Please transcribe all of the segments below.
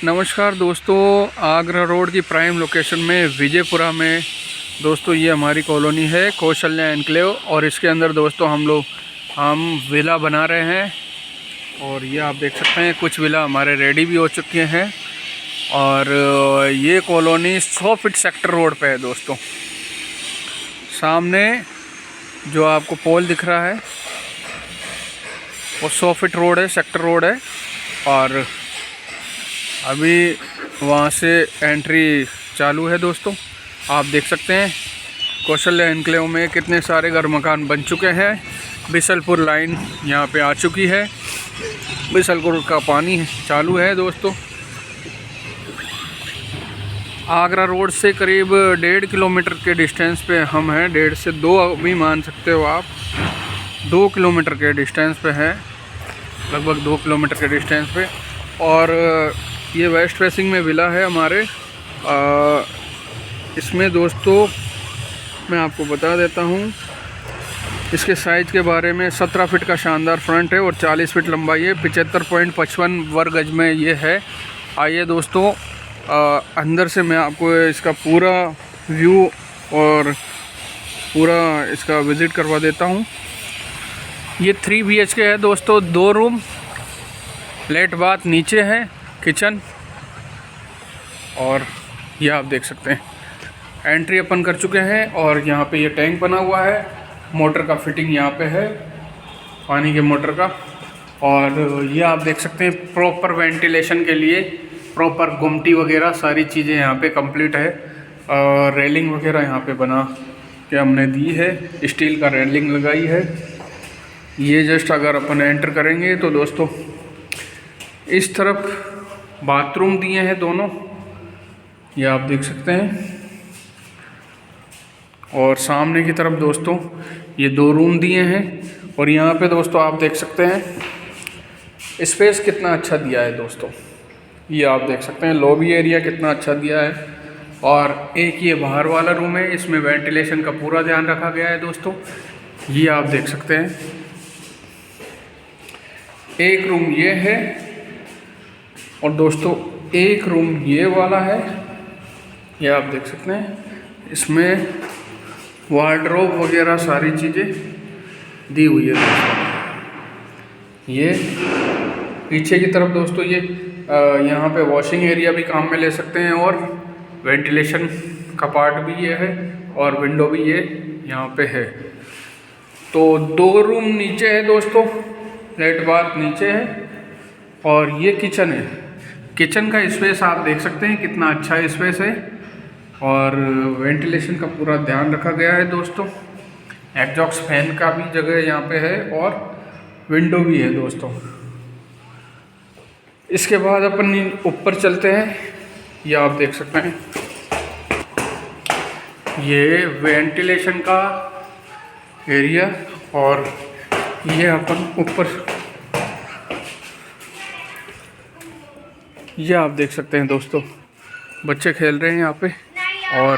नमस्कार दोस्तों, आगरा रोड की प्राइम लोकेशन में विजयपुरा में दोस्तों ये हमारी कॉलोनी है कौशल्या एनक्लेव। और इसके अंदर दोस्तों हम विला बना रहे हैं। और ये आप देख सकते हैं कुछ विला हमारे रेडी भी हो चुके हैं। और ये कॉलोनी 100 फीट सेक्टर रोड पे है दोस्तों। सामने जो आपको पोल दिख रहा है वो 100 फीट रोड है, सेक्टर रोड है। और अभी वहाँ से एंट्री चालू है दोस्तों। आप देख सकते हैं कौशल्या एनक्लेव में कितने सारे घर मकान बन चुके हैं। बिसलपुर लाइन यहाँ पे आ चुकी है, बिसलपुर का पानी चालू है दोस्तों। आगरा रोड से करीब 1.5 किलोमीटर के डिस्टेंस पे हम हैं। 1.5 से 2 भी मान सकते हो आप। 2 किलोमीटर के डिस्टेंस पे है, लगभग 2 किलोमीटर के डिस्टेंस पे। और ये वेस्ट फेसिंग में विला है हमारे। इसमें दोस्तों मैं आपको बता देता हूँ इसके साइज़ के बारे में। 17 फीट का शानदार फ्रंट है और 40 फीट लंबाई है। 75.55 वर्ग गज में ये है। आइए दोस्तों अंदर से मैं आपको इसका पूरा व्यू और पूरा इसका विज़िट करवा देता हूँ। ये 3 BHK है दोस्तों, 2 रूम, लेट बाथ, नीचे है किचन। और ये आप देख सकते हैं एंट्री अपन कर चुके हैं। और यहाँ पे ये टैंक बना हुआ है, मोटर का फिटिंग यहाँ पे है, पानी के मोटर का। और ये आप देख सकते हैं प्रॉपर वेंटिलेशन के लिए प्रॉपर गुमटी वगैरह सारी चीज़ें यहाँ पे कंप्लीट है। और रेलिंग वगैरह यहाँ पे बना के हमने दी है, स्टील का रेलिंग लगाई है। ये जस्ट अगर अपन एंटर करेंगे तो दोस्तों इस तरफ बाथरूम दिए हैं दोनों, ये आप देख सकते हैं। और सामने की तरफ दोस्तों ये 2 रूम दिए हैं। और यहाँ पे दोस्तों आप देख सकते हैं स्पेस कितना अच्छा दिया है दोस्तों। ये आप देख सकते हैं लॉबी एरिया कितना अच्छा दिया है। और एक ये बाहर वाला रूम है, इसमें वेंटिलेशन का पूरा ध्यान रखा गया है दोस्तों। ये आप देख सकते हैं एक रूम ये है। और दोस्तों एक रूम ये वाला है, ये आप देख सकते हैं। इसमें वार्डरोब वगैरह सारी चीज़ें दी हुई है दोस्तों। ये पीछे की तरफ दोस्तों ये यहाँ पे वॉशिंग एरिया भी काम में ले सकते हैं। और वेंटिलेशन का पार्ट भी ये है और विंडो भी ये यहाँ पे है। तो 2 रूम नीचे है दोस्तों, लेट बाथ नीचे है। और ये किचन है। किचन का स्पेस आप देख सकते हैं कितना अच्छा स्पेस है। और वेंटिलेशन का पूरा ध्यान रखा गया है दोस्तों। एग्जॉस्ट फैन का भी जगह यहाँ पे है और विंडो भी है दोस्तों। इसके बाद अपन ऊपर चलते हैं। ये आप देख सकते हैं ये वेंटिलेशन का एरिया। और ये अपन ऊपर ये आप देख सकते हैं दोस्तों बच्चे खेल रहे हैं यहाँ पे। और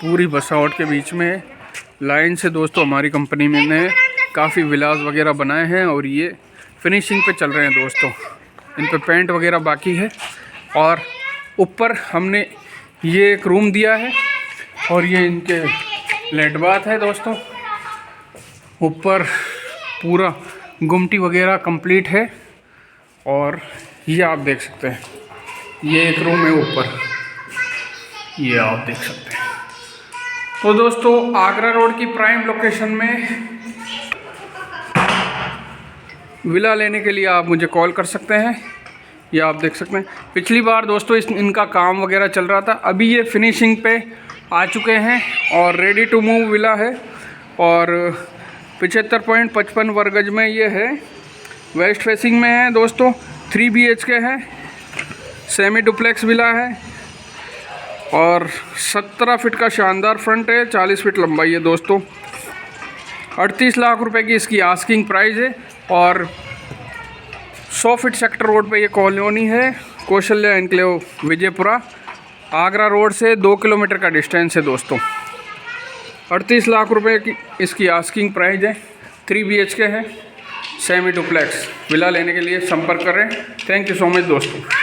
पूरी बसावट के बीच में लाइन से दोस्तों हमारी कंपनी में ने काफ़ी विलास वगैरह बनाए हैं। और ये फिनिशिंग पे चल रहे हैं दोस्तों, इन पे पेंट वगैरह बाकी है। और ऊपर हमने ये एक रूम दिया है और ये इनके लेट बाथ है दोस्तों। ऊपर पूरा गुमटी वगैरह कंप्लीट है। और ये आप देख सकते हैं ये एक रूम है ऊपर, ये आप देख सकते हैं। तो दोस्तों आगरा रोड की प्राइम लोकेशन में विला लेने के लिए आप मुझे कॉल कर सकते हैं। ये आप देख सकते हैं पिछली बार दोस्तों इनका काम वगैरह चल रहा था, अभी ये फिनिशिंग पे आ चुके हैं और रेडी टू मूव विला है। और 75.55 वर्ग गज में ये है, वेस्ट फेसिंग में है दोस्तों। 3 BHK है, सेमी डुप्लेक्स विला है। और 17 फीट का शानदार फ्रंट है, 40 फीट लंबाई है दोस्तों। 38 लाख रुपए की इसकी आस्किंग प्राइस है। और 100 फीट सेक्टर रोड पे ये कॉलोनी है कौशल्या एनक्लेव विजयपुरा। आगरा रोड से 2 किलोमीटर का डिस्टेंस है दोस्तों। 38 लाख रुपए की इसकी आस्किंग प्राइस है। 3 BHK है, सेमी डुप्लेक्स। विला लेने के लिए संपर्क करें। थैंक यू सो मच दोस्तों।